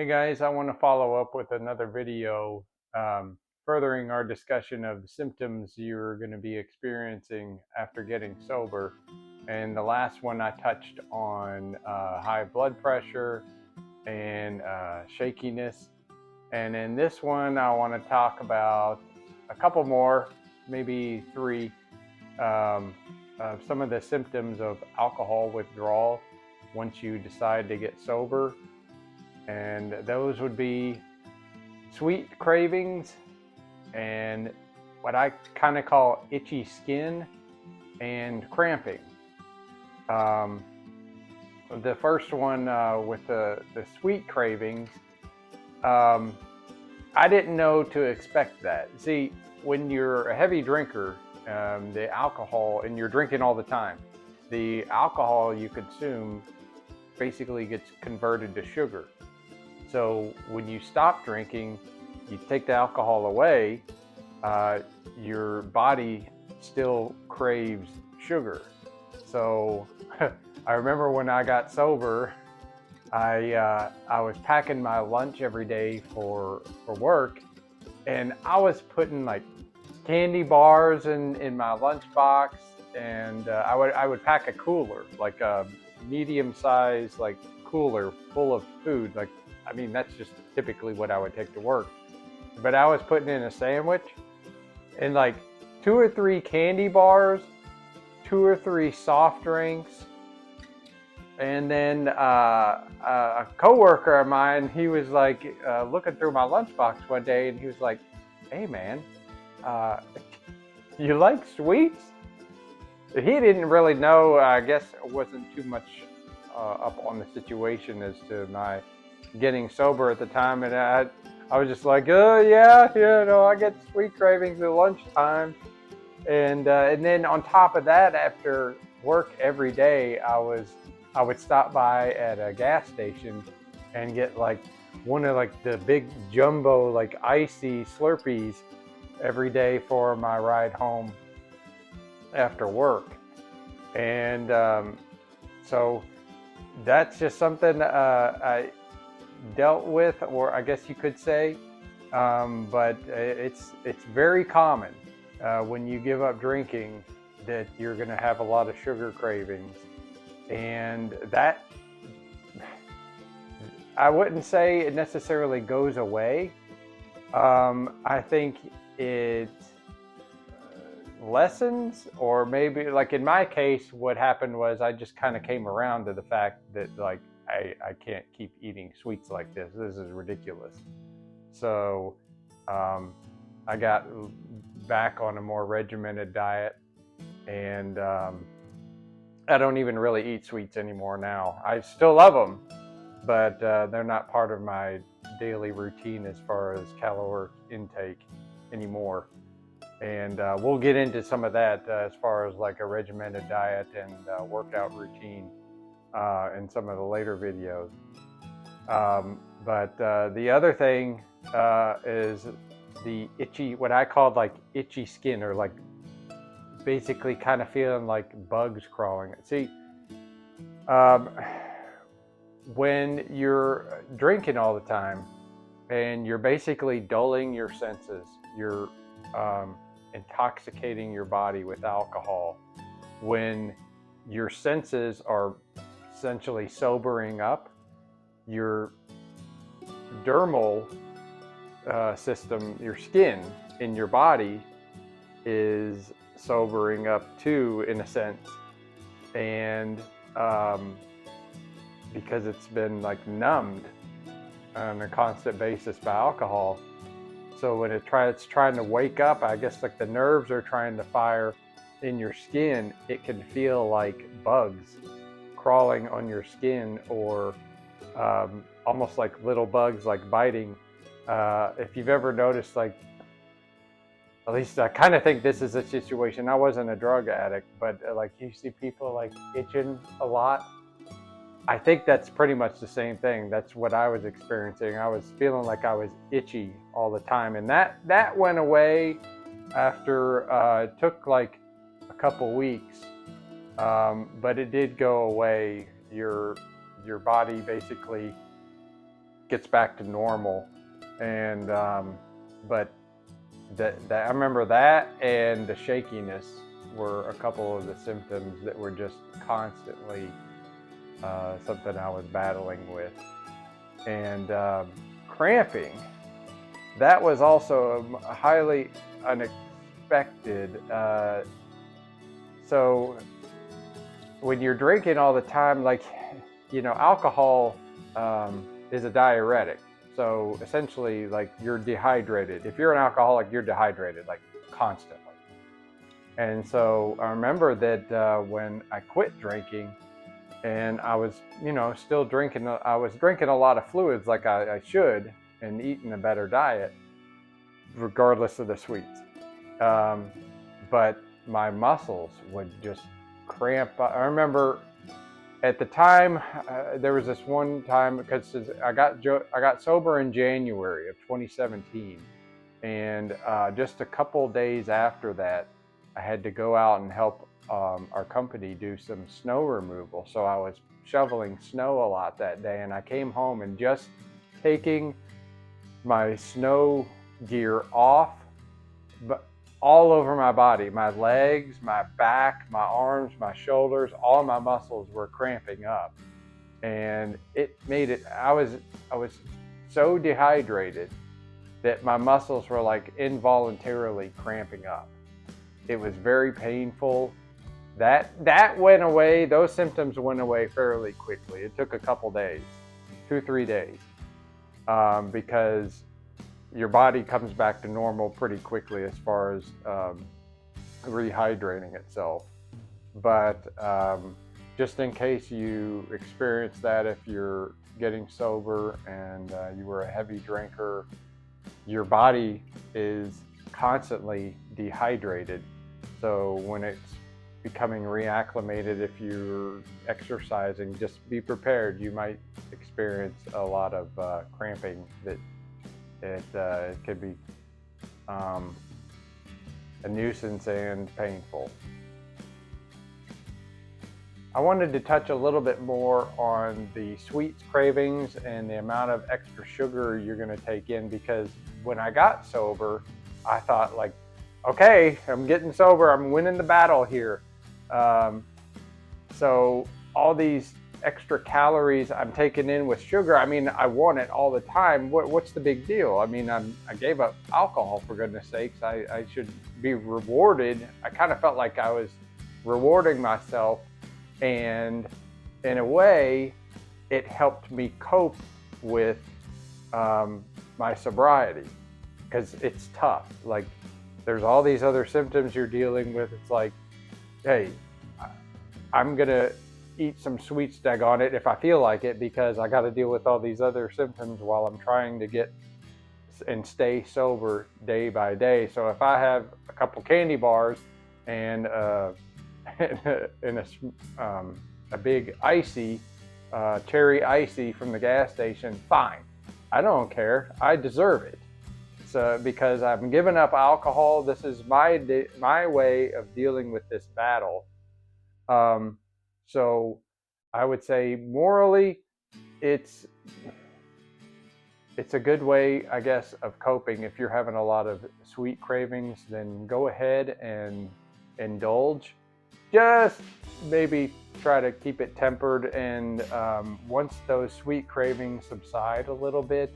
Hey guys, I want to follow up with another video furthering our discussion of the symptoms you're going to be experiencing after getting sober. And the last one I touched on high blood pressure and shakiness. And in this one, I want to talk about a couple more, maybe three, some of the symptoms of alcohol withdrawal once you decide to get sober. And those would be sweet cravings and what I kind of call itchy skin and cramping. Um, the first one with the sweet cravings, I didn't know to expect that. See, when you're a heavy drinker, the alcohol, and you're drinking all the time, the alcohol you consume basically gets converted to sugar. So when you stop drinking, you take the alcohol away, your body still craves sugar. So I remember when I got sober, I was packing my lunch every day for work, and I was putting like candy bars in my lunch box, and I would pack a cooler, like a medium size like cooler full of food. Like, I mean, that's just typically what I would take to work. But I was putting in a sandwich and like 2 or 3 candy bars, 2 or 3 soft drinks, and then a coworker of mine, he was like looking through my lunchbox one day, and he was like, "Hey man, uh, you like sweets?" He didn't really know. I guess it wasn't too much up on the situation as to my getting sober at the time, and I was just like, "Oh yeah, I get sweet cravings at lunchtime." And then on top of that, after work every day, I would stop by at a gas station and get like one of like the big jumbo like icy Slurpees every day for my ride home after work. And so that's just something I dealt with, or I guess you could say. But it's very common when you give up drinking that you're going to have a lot of sugar cravings, and that I wouldn't say it necessarily goes away. I think it lessens, or maybe like in my case, what happened was I just kind of came around to the fact that like I can't keep eating sweets like this. This is ridiculous. So I got back on a more regimented diet, and I don't even really eat sweets anymore now. I still love them, but they're not part of my daily routine as far as caloric intake anymore. And we'll get into some of that as far as like a regimented diet and workout routine in some of the later videos. But the other thing is the itchy, what I called like itchy skin, or like basically kind of feeling like bugs crawling. See, when you're drinking all the time and you're basically dulling your senses, you're intoxicating your body with alcohol. When your senses are essentially sobering up, your dermal system, your skin in your body, is sobering up too, in a sense. And because it's been like numbed on a constant basis by alcohol, so when it's trying to wake up, I guess like the nerves are trying to fire in your skin, it can feel like bugs crawling on your skin, or almost like little bugs like biting. If you've ever noticed, like, at least I kind of think this is a situation. I wasn't a drug addict, but like you see people like itching a lot. I think that's pretty much the same thing. That's what I was experiencing. I was feeling like I was itchy all the time, and that went away after it took like a couple weeks, but it did go away. Your body basically gets back to normal. And but I remember that, and the shakiness were a couple of the symptoms that were just constantly something I was battling with. And cramping, that was also highly unexpected. So when you're drinking all the time, like, alcohol is a diuretic. So essentially, like, you're dehydrated. If you're an alcoholic, you're dehydrated, like, constantly. And so I remember that when I quit drinking, and I was, still drinking, I was drinking a lot of fluids like I should, and eating a better diet, regardless of the sweets. But my muscles would just cramp. I remember at the time, there was this one time, because I got sober in January of 2017, and just a couple days after that, I had to go out and help our company do some snow removal. So I was shoveling snow a lot that day, and I came home, and just taking my snow gear off, but all over my body, my legs, my back, my arms, my shoulders, all my muscles were cramping up. And it made it, I was so dehydrated that my muscles were like involuntarily cramping up. It was very painful. That went away, those symptoms went away fairly quickly. It took a couple days, 2-3 days, because your body comes back to normal pretty quickly as far as rehydrating itself. But just in case you experience that, if you're getting sober and you were a heavy drinker, your body is constantly dehydrated. So when it's becoming reacclimated, if you're exercising, just be prepared. You might experience a lot of cramping that it could be a nuisance and painful. I wanted to touch a little bit more on the sweets cravings and the amount of extra sugar you're going to take in, because when I got sober, I thought, like, okay, I'm getting sober, I'm winning the battle here. So all these extra calories I'm taking in with sugar, I mean, I want it all the time. What's the big deal? I mean, I gave up alcohol, for goodness sakes. I should be rewarded. I kind of felt like I was rewarding myself, and in a way, it helped me cope with my sobriety, because it's tough. Like, there's all these other symptoms you're dealing with. It's like, hey, I'm gonna eat some sweets, daggone it, if I feel like it, because I got to deal with all these other symptoms while I'm trying to get and stay sober day by day. So if I have a couple candy bars and a big icy, cherry icy from the gas station, fine. I don't care. I deserve it. So because I'm giving up alcohol, this is my way of dealing with this battle. So I would say morally, it's a good way, I guess, of coping. If you're having a lot of sweet cravings, then go ahead and indulge. Just maybe try to keep it tempered, and once those sweet cravings subside a little bit,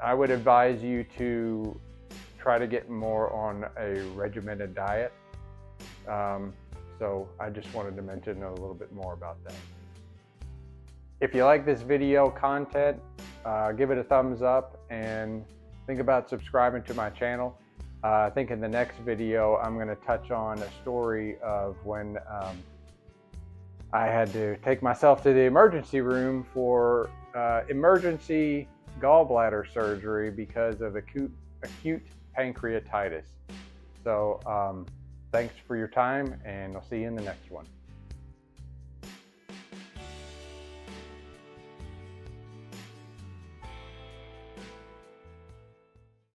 I would advise you to try to get more on a regimented diet. So I just wanted to mention a little bit more about that. If you like this video content, give it a thumbs up and think about subscribing to my channel. I think in the next video, I'm going to touch on a story of when I had to take myself to the emergency room for emergency gallbladder surgery because of acute pancreatitis. So thanks for your time, and I'll see you in the next one.